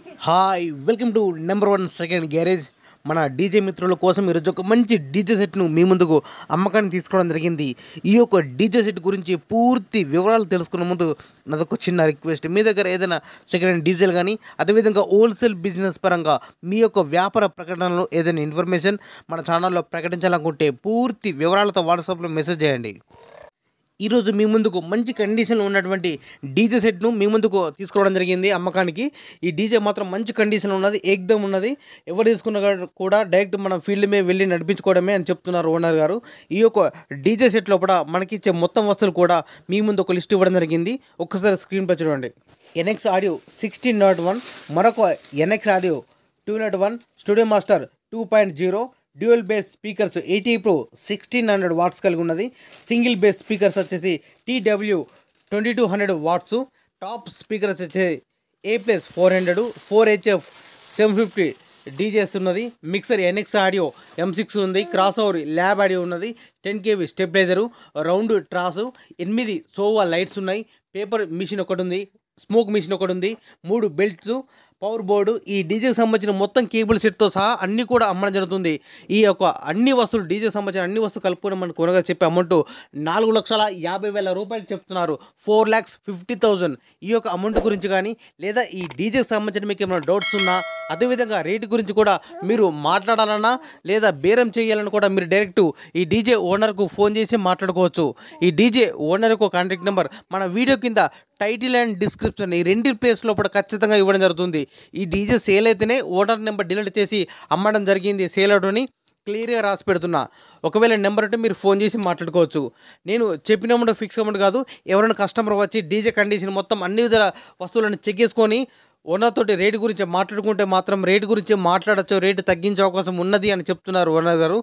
Hi welcome to number 1 second garage. మన DJ మిత్రుల కోసం ఈరోజు ఒక మంచి డీజే సెట్ను మీ ముందుకు అమ్మకాన్ని తీసుకోవడం జరిగింది. ఈ యొక్క డీజే సెట్ గురించి పూర్తి వివరాలు తెలుసుకునే ముందు నాదొక చిన్న రిక్వెస్ట్. మీ దగ్గర ఏదైనా సెకండ్ హ్యాండ్ డీజేలు కానీ అదేవిధంగా హోల్సేల్ బిజినెస్ పరంగా మీ యొక్క వ్యాపార ప్రకటనలో ఏదైనా ఇన్ఫర్మేషన్ మన ఛానల్లో ప్రకటించాలనుకుంటే పూర్తి వివరాలతో వాట్సాప్లో మెసేజ్ చేయండి. ఈరోజు మీ ముందుకు మంచి కండిషన్లో ఉన్నటువంటి డీజే సెట్ను మీ ముందుకు తీసుకోవడం జరిగింది అమ్మకానికి. ఈ డీజే మాత్రం మంచి కండిషన్లో ఉన్నది, ఏకదమ్ ఉన్నది. ఎవరు తీసుకున్నా కూడా డైరెక్ట్ మనం ఫీల్డ్ మీద వెళ్ళి నడిపించుకోవడమే అని చెప్తున్నారు ఓనర్ గారు. ఈ యొక్క డీజే సెట్ లోపల మనకి ఇచ్చే మొత్తం వస్తువులు కూడా మీ ముందు ఒక లిస్ట్ ఇవ్వడం జరిగింది. ఒక్కసారి స్క్రీన్పై చూడండి. ఎన్ఎక్స్ ఆడియో 1601, మరొక NX audio 201, studio master 2.0, dual bass speakers 80 Pro 1600 watts కలిగి ఉన్నది. సింగిల్ బేస్ స్పీకర్స్ వచ్చేసి TW 2200 వాట్స్. టాప్ స్పీకర్స్ వచ్చేసి A+ 400, 4HF 750 డీజేస్ ఉన్నది. మిక్సర్ ఎన్ఎక్స్ ఆడియో M6 ఉంది. క్రాస్ ఓవర్ ల్యాబ్ ఆడియో ఉన్నది. 10 kV స్టెబిలైజరు, రౌండ్ ట్రాసు, 8 సోవా lights ఉన్నాయి. Paper machine ఒకటి ఉంది, స్మోక్ మిషన్ ఒకటి ఉంది, 3 బెల్ట్స్, పవర్ బోర్డు. ఈ డీజేకి సంబంధించిన మొత్తం కేబుల్ సెట్తో సహా అన్నీ కూడా అమ్మడం జరుగుతుంది. ఈ యొక్క అన్ని వస్తువులు డీజేకి సంబంధించిన అన్ని వస్తువులు కలుపుకొని మనకు కొనగా చెప్పే అమౌంట్ 4,50,000 రూపాయలు చెప్తున్నారు. 4,50,000. ఈ యొక్క అమౌంట్ గురించి కానీ లేదా ఈ డీజేకి సంబంధించిన మీకు ఏమైనా డౌట్స్ ఉన్నా, అదేవిధంగా రేటు గురించి కూడా మీరు మాట్లాడాలన్నా లేదా బేరం చేయాలని కూడా మీరు డైరెక్ట్ ఈ డీజే ఓనర్కు ఫోన్ చేసి మాట్లాడుకోవచ్చు. ఈ డీజే ఓనర్కు కాంటాక్ట్ నెంబర్ మన వీడియో కింద టైటిల్ అండ్ డిస్క్రిప్షన్ ఈ రెండు ప్లేస్ లోపల ఖచ్చితంగా ఇవ్వడం జరుగుతుంది. ఈ డీజే సేల్ అయితేనే ఓనర్ నెంబర్ డిలీట్ చేసి అమ్మడం జరిగింది. సేల్ అవుట్ని క్లియర్గా రాసి పెడుతున్నా. ఒకవేళ నెంబర్ ఉంటే మీరు ఫోన్ చేసి మాట్లాడుకోవచ్చు. నేను చెప్పిన అమౌంట్ ఫిక్స్ అమౌంట్ కాదు. ఎవరైనా కస్టమర్ వచ్చి డీజే కండిషన్ మొత్తం అన్ని విధాల వస్తువులను చెక్ చేసుకొని ఓనర్ తోటి రేటు గురించి మాట్లాడుకుంటే మాత్రం రేటు గురించి మాట్లాడచ్చు, రేటు తగ్గించే అవకాశం ఉన్నది అని చెప్తున్నారు ఓనర్ గారు.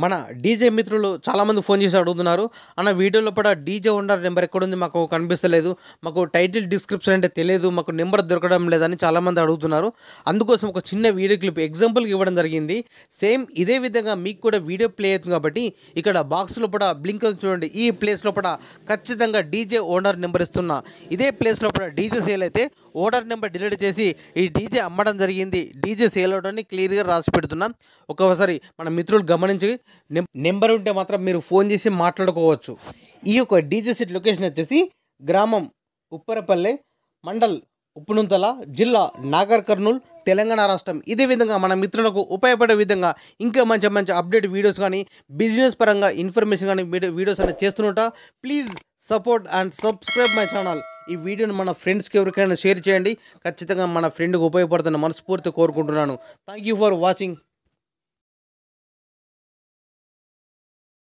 మన డీజే మిత్రులు చాలామంది ఫోన్ చేసి అడుగుతున్నారు, అన్న వీడియోలో కూడా డీజే ఓనర్ నెంబర్ ఎక్కడుంది మాకు కనిపిస్తలేదు, మాకు టైటిల్ డిస్క్రిప్షన్ అంటే తెలియదు, మాకు నెంబర్ దొరకడం లేదని చాలామంది అడుగుతున్నారు. అందుకోసం ఒక చిన్న వీడియో క్లిప్ ఎగ్జాంపుల్కి ఇవ్వడం జరిగింది. సేమ్ ఇదే విధంగా మీకు కూడా వీడియో ప్లే అవుతుంది కాబట్టి ఇక్కడ బాక్స్ లోపల బ్లింక్ చూడండి. ఈ ప్లేస్ లోపల ఖచ్చితంగా డీజే ఓనర్ నెంబర్ ఇస్తున్నా. ఇదే ప్లేస్ లోపల డీజే సేల్ అయితే ఓనర్ నెంబర్ డిలీట్ చేసి ఈ డీజే అమ్మడం జరిగింది, డీజే సేల్ అవడాన్ని క్లియర్గా రాసి పెడుతున్నాం. ఒకసారి మన మిత్రులు గమనించి నెంబర్ ఉంటే మాత్రం మీరు ఫోన్ చేసి మాట్లాడుకోవచ్చు. ఈ యొక్క డీజే సెట్ లొకేషన్ వచ్చేసి గ్రామం ఉప్పరపల్లె, మండల్ ఉప్పునుంతల, జిల్లా నాగర్ కర్నూల్, తెలంగాణ రాష్ట్రం. ఇదే విధంగా మన మిత్రులకు ఉపయోగపడే విధంగా ఇంకా మంచి మంచి అప్డేట్ వీడియోస్ కానీ బిజినెస్ పరంగా ఇన్ఫర్మేషన్ కానీ వీడియోస్ అనేది చేస్తుంటా. Please support and subscribe my channel. ఈ వీడియోని మన ఫ్రెండ్స్కి ఎవరికైనా షేర్ చేయండి. ఖచ్చితంగా మన ఫ్రెండ్కి ఉపయోగపడుతున్న మనస్ఫూర్తి కోరుకుంటున్నాను. Thank you for watching.